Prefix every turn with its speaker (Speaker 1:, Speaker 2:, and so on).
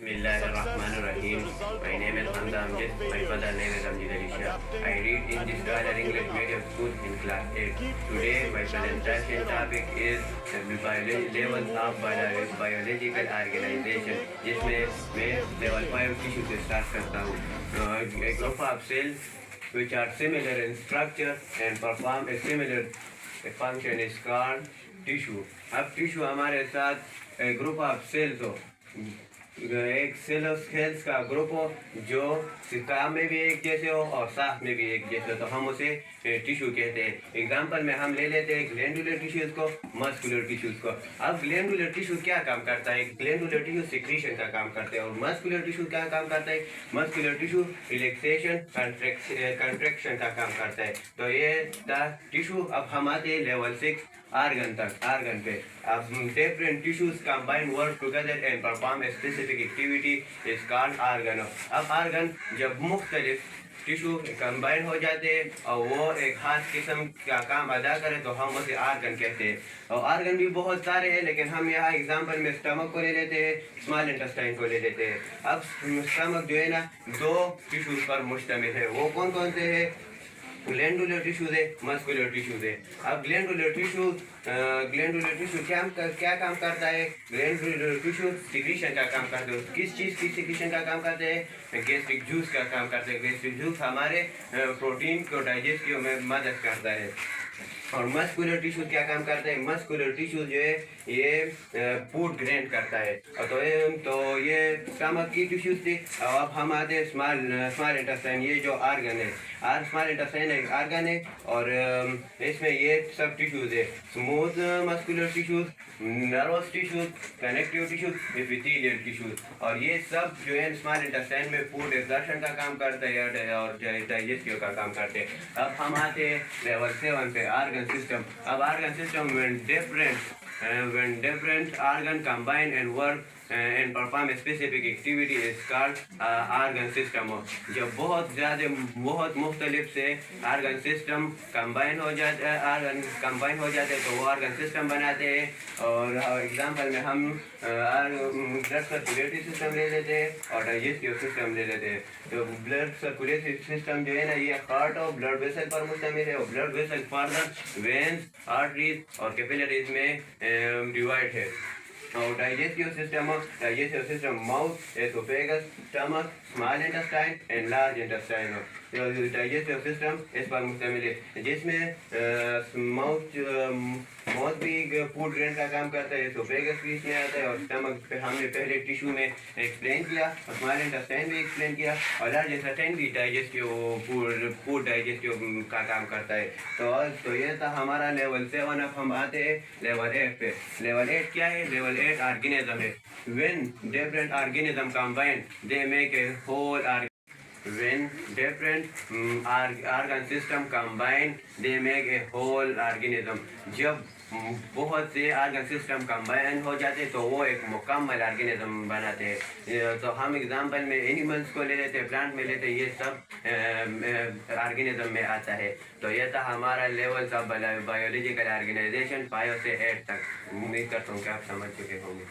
Speaker 1: Bismillahirrahmanirrahim. My name is Hamza Amjad. My father name is Amjad Alisha. I read in this Royal English Medium School in class 8. Today my presentation topic is levels of biological organization, जिसमें मैं level 5 tissue से start करता हूँ. A group of cells which are similar in structure and perform a similar function is called tissue. अब tissue हमारे साथ एक group of sales हो, एक सेल्स का ग्रुप हो जो काम में भी एक जैसे हो और साथ में भी एक जैसे, तो हम उसे टिश्यू कहते हैं. एग्जांपल में हम ले लेते हैं ग्लैंडुलर टिश्यूज को, मस्कुलर टिश्यूज को. अब ग्लैंडुलर टिश्यू क्या काम करता है? ग्लैंडुलर टिश्यू सिक्रीशन का काम करता है. और मस्कुलर टिश्यू क्या काम करता है? मस्कुलर टिश्यू रिलैक्सेशन कंट्रैक्शन का काम करता है. तो ये था टिश्यू. अब हम आते हैं लेवल 6 आर्गन तक. आर्गन पे अब different tissues combine work together and perform a specific activity is called organ. अब आर्गन जब मुख्तलिफ टिश्यू कंबाइन हो जाते हैं और वो एक खास किस्म का काम अदा करे तो हम उसे आर्गन कहते हैं. और आर्गन भी बहुत सारे हैं, लेकिन हम यहाँ एग्जांपल में स्टमक को ले लेते हैं, स्मॉल इंटेस्टाइन को ले लेते हैं. अब स्टमक जो है ना, दो टिश्यूज पर मुश्तमिल है. वो कौन कौन से है? ग्लैंडुलर टिश्यूज है, मस्कुलर टिश्यूज है. अब ग्लैंडुलर टिश्यू क्या काम करता है? ग्लैंडुलर टिश्यू सिक्रीशन का काम करते हैं. किस चीज़ की सिक्रीशन का काम करते हैं? गैस्ट्रिक जूस का काम करते हैं. गैस्ट्रिक जूस हमारे प्रोटीन को डाइजेस्ट में मदद करता है. और मस्कुलर टिश्यू क्या काम करता है? मस्कुलर टिश्यू जो है ये फूड ग्रैंड करता है. तो ये स्टमक की टिश्यूज थी. अब हम आते हैं स्मॉल इंटेस्टाइन. ये जो आर्गन है, स्मॉल इंटेस्टाइन एक आर्गन है और इसमें ये सब टिश्यूज है. Smooth muscular tissues, nervous tissues, connective tissues, epithelial tissues. और ये सब जो है स्मॉल इंटेस्टाइन में फूड एब्जॉर्प्शन का काम करता है और डाइजेस्टिव का काम करते हैं. अब हम आते हैं लेवल 7 पे, argon system. Of organ system when different organ combine and work and perform a specific activity is called organ system. जब बहुत मुख्तलिफ से organ system combine हो जाते हैं तो वो organ system बनाते हैं. और एग्जांपल में हम ब्लड सर्कुलेटरी सिस्टम ले लेते हैं और डाइजेस्टिव सिस्टम ले लेते हैं. तो ब्लड सर्कुलेटरी सिस्टम जो है ना, ये हार्ट और ब्लड वेसल पर मुश्तमिल है. और blood vessel further veins, arteries और कैपिलरीज में डिवाइड है. और digestive system mouth, oesophagus, stomach, small intestine and large intestine. Digestive system इस पर मुश्तमिल है, जिसमें माउथ भी फूड ग्रैंड का काम करता है, एसोफेगस भी इसमें आता है. और स्टमक पे हमने पहले टिश्यू में एक्सप्लेन किया, और स्मॉल इंटेस्टाइन भी एक्सप्लेन किया, और लार्ज इंटेस्टाइन भी फूड डाइजेस्टिव का काम करता है. तो ये था हमारा लेवल 7. अब हम आते हैं लेवल 8 पे. लेवल 8 क्या है? लेवल 8 ऑर्गेनिज्म है. When different organism combine, they make a whole organism. When different organ system combine, they make a whole organism. जब बहुत से ऑर्गन सिस्टम कंबाइन हो जाते तो वो एक मुकम्मल ऑर्गेनिज्म बनाते हैं. तो हम एग्जांपल में एनिमल्स को ले लेते हैं, प्लांट में लेते हैं, ये सब ऑर्गेनिज्म में आता है. तो ये था हमारा लेवल्स ऑफ बायोलॉजिकल ऑर्गेनाइजेशन 5 से 8 तक. उम्मीद करता हूँ कि आप समझ चुके होंगे.